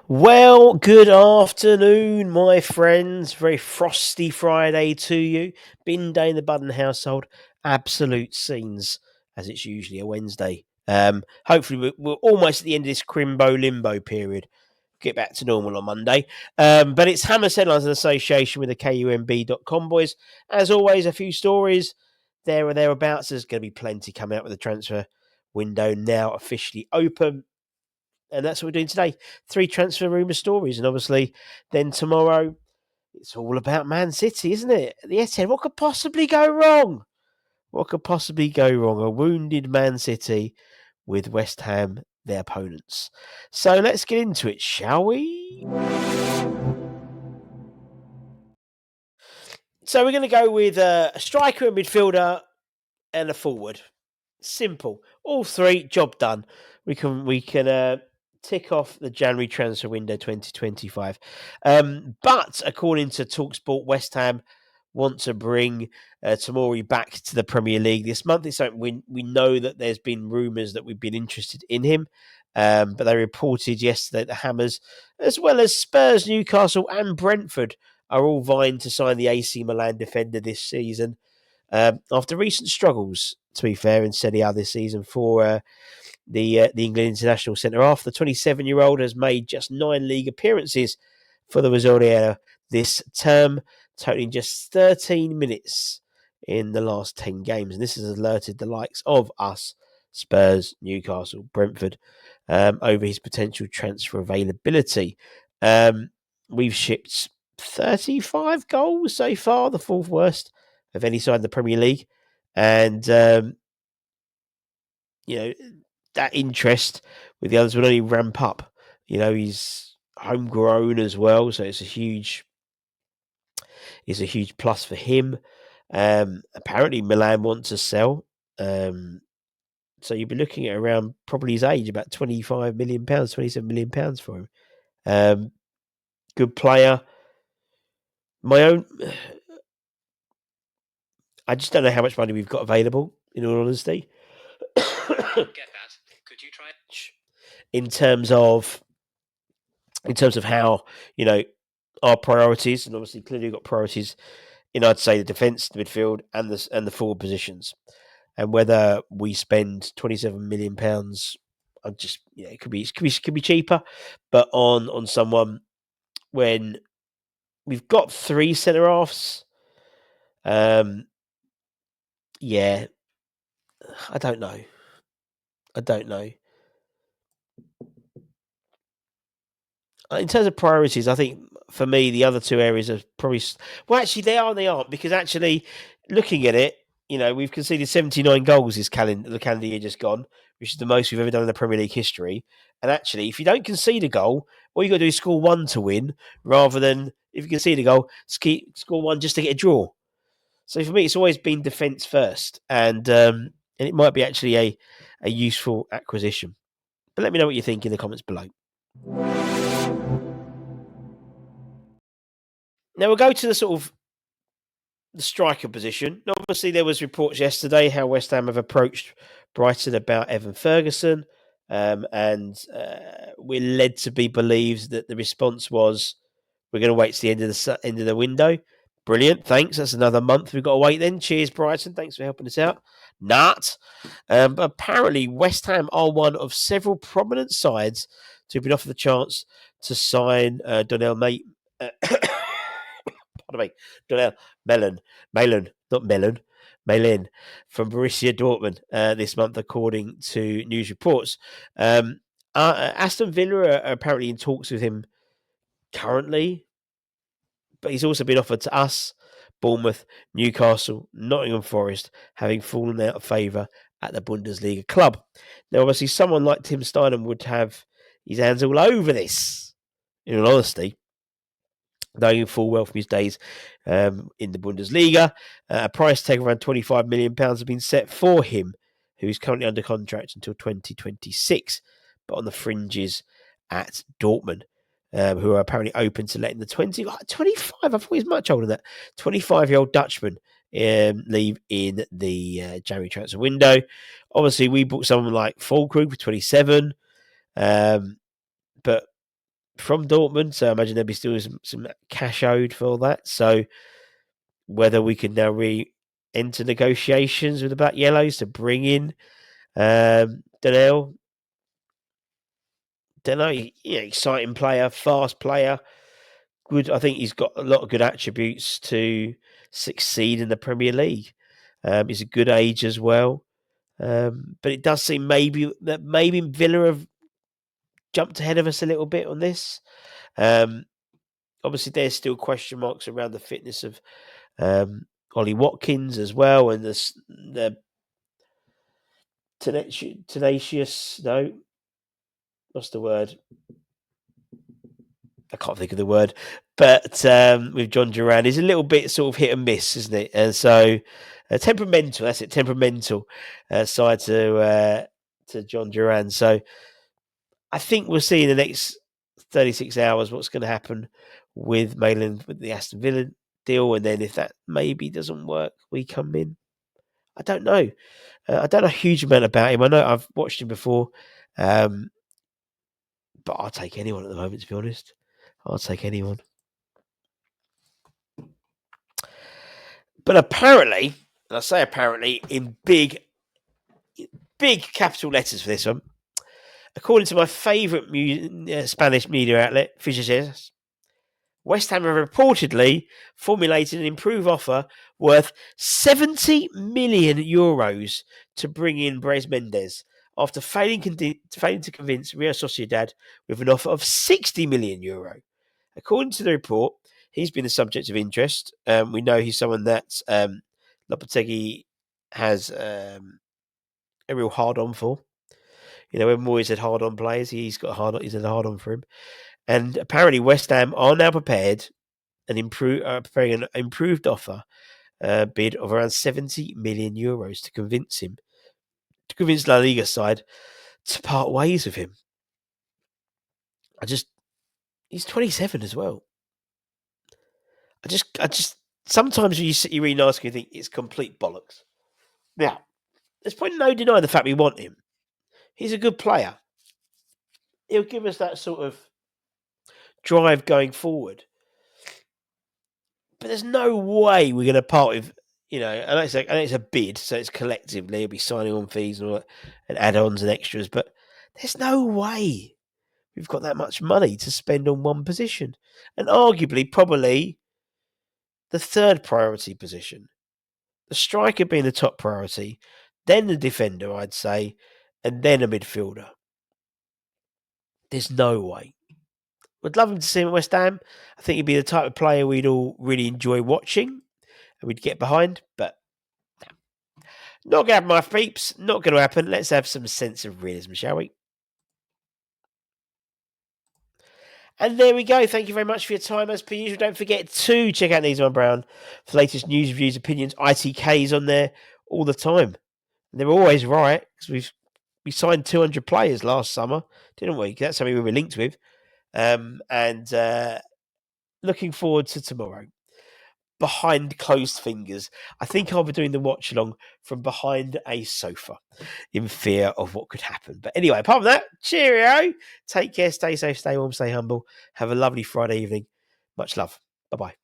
Well, good afternoon, my friends. Very frosty Friday to you. Bin day in the Budden household. Absolute scenes, as it's usually a Wednesday. Hopefully, we're almost at the end of this crimbo limbo period. Get back to normal on Monday. But it's Hammer Headlines in association with the KUMB.com boys. As always, a few stories there or thereabouts. There's going to be plenty coming out with the transfer window now officially open. And that's what we're doing today. 3 transfer rumour stories. And obviously, then tomorrow, it's all about Man City, isn't it? At the Etihad, what could possibly go wrong? What could possibly go wrong? A wounded Man City with West Ham, their opponents. So let's get into it, shall we? So we're going to go with a striker, a midfielder, and a forward. Simple. All 3, job done. We can tick off the January transfer window 2025. But according to Talksport, West Ham want to bring Tomori back to the Premier League this month. It's something we know that there's been rumours that we've been interested in him. But they reported yesterday that Hammers, as well as Spurs, Newcastle, and Brentford, are all vying to sign the AC Milan defender this season. After recent struggles, to be fair, in Serie A this season for the England international centre half, the 27-year-old has made just 9 league appearances for the Rosariera this term, totaling just 13 minutes in the last 10 games. And this has alerted the likes of us, Spurs, Newcastle, Brentford, over his potential transfer availability. We've shipped 35 goals so far, the 4th worst of any side in the Premier League. And, that interest with the others will only ramp up. He's homegrown as well, so it's a huge plus for him. Apparently, Milan want to sell. So you'd be looking at around probably his age, about £25 million, £27 million for him. Good player. I just don't know how much money we've got available, in all honesty. Get that. Could you try it? In terms of how, our priorities, and obviously clearly we've got priorities in, I'd say, the defence, the midfield, and the forward positions. And whether we spend £27 million, I just, it could be cheaper, but on someone when we've got 3 centre halves, yeah, I don't know. In terms of priorities, I think for me the other 2 areas are probably actually they are and they aren't, because actually looking at it, we've conceded 79 goals the calendar year just gone, which is the most we've ever done in the Premier League history. And actually, if you don't concede a goal, all you got to do is score 1 to win, rather than if you concede a goal, score 1 just to get a draw. So for me, it's always been defence first, and it might be actually a useful acquisition. But let me know what you think in the comments below. Now we'll go to the sort of the striker position. Obviously, there was reports yesterday how West Ham have approached Brighton about Evan Ferguson, and we're led to be believed that the response was, "We're going to wait to the end of the window." Brilliant, thanks. That's another month we've got to wait then. Cheers, Brighton. Thanks for helping us out. But apparently, West Ham are one of several prominent sides to have been offered the chance to sign Donnell Mate. Pardon me, Donnell Malen, not Melon, Malen from Borussia Dortmund this month, according to news reports. Aston Villa are apparently in talks with him currently, but he's also been offered to us, Bournemouth, Newcastle, Nottingham Forest, having fallen out of favour at the Bundesliga club. Now, obviously, someone like Tim Steinem would have his hands all over this, in all honesty, knowing full well from his days in the Bundesliga. A price tag of around £25 million has been set for him, who is currently under contract until 2026, but on the fringes at Dortmund, who are apparently open to letting the 25, I thought he was much older than that, 25-year-old Dutchman leave in the January transfer window. Obviously, we bought someone like Fulkrug for 27, but from Dortmund, so I imagine there'll be still some cash owed for all that. So whether we can now enter negotiations with the Black Yellows to bring in Donnell, don't know, exciting player, fast player. Good. I think he's got a lot of good attributes to succeed in the Premier League. He's a good age as well. But it does seem maybe Villa have jumped ahead of us a little bit on this. Obviously, there's still question marks around the fitness of Ollie Watkins as well, and the tenacious. No, what's the word? I can't think of the word, but with John Duran, is a little bit sort of hit and miss, isn't it? And so temperamental. That's it, temperamental side to John Duran. So I think we'll see in the next 36 hours what's going to happen with Malen with the Aston Villa deal, and then if that maybe doesn't work, we come in. I don't know. I don't know a huge amount about him. I know I've watched him before, but I'll take anyone at the moment. To be honest, I'll take anyone. But apparently, and I say apparently in big capital letters for this one, according to my favourite Spanish media outlet, Fisher, West Ham have reportedly formulated an improved offer worth 70 million euros to bring in Mendes after failing to convince Real Sociedad with an offer of 60 million euro. According to the report, he's been the subject of interest. We know he's someone that Lopetegui has a real hard-on for. You know, when Moyes had hard-on players, he's had a hard-on for him. And apparently West Ham are now prepared and preparing an improved offer bid of around 70 million euros to convince La Liga side to part ways with him. He's 27 as well. I just sometimes you read an article, you think it's complete bollocks. Now, there's probably no denying the fact we want him. He's a good player. He'll give us that sort of drive going forward. But there's no way we're going to part with, and it's a bid, so it's collectively, it'll be signing on fees and add-ons and extras, but there's no way we've got that much money to spend on one position. And arguably, probably the third priority position. The striker being the top priority, then the defender, I'd say, and then a midfielder. There's no way. Would love him to see him at West Ham. I think he'd be the type of player we'd all really enjoy watching and we'd get behind, but not going to happen, my peeps. Not going to happen. Let's have some sense of realism, shall we? And there we go. Thank you very much for your time. As per usual, don't forget to check out Needs Brown for the latest news, reviews, opinions, ITKs on there all the time. And they're always right because we signed 200 players last summer, didn't we? That's something we were linked with. And looking forward to tomorrow. Behind closed fingers. I think I'll be doing the watch along from behind a sofa in fear of what could happen. But anyway, apart from that, cheerio. Take care, stay safe, stay warm, stay humble. Have a lovely Friday evening. Much love. Bye-bye.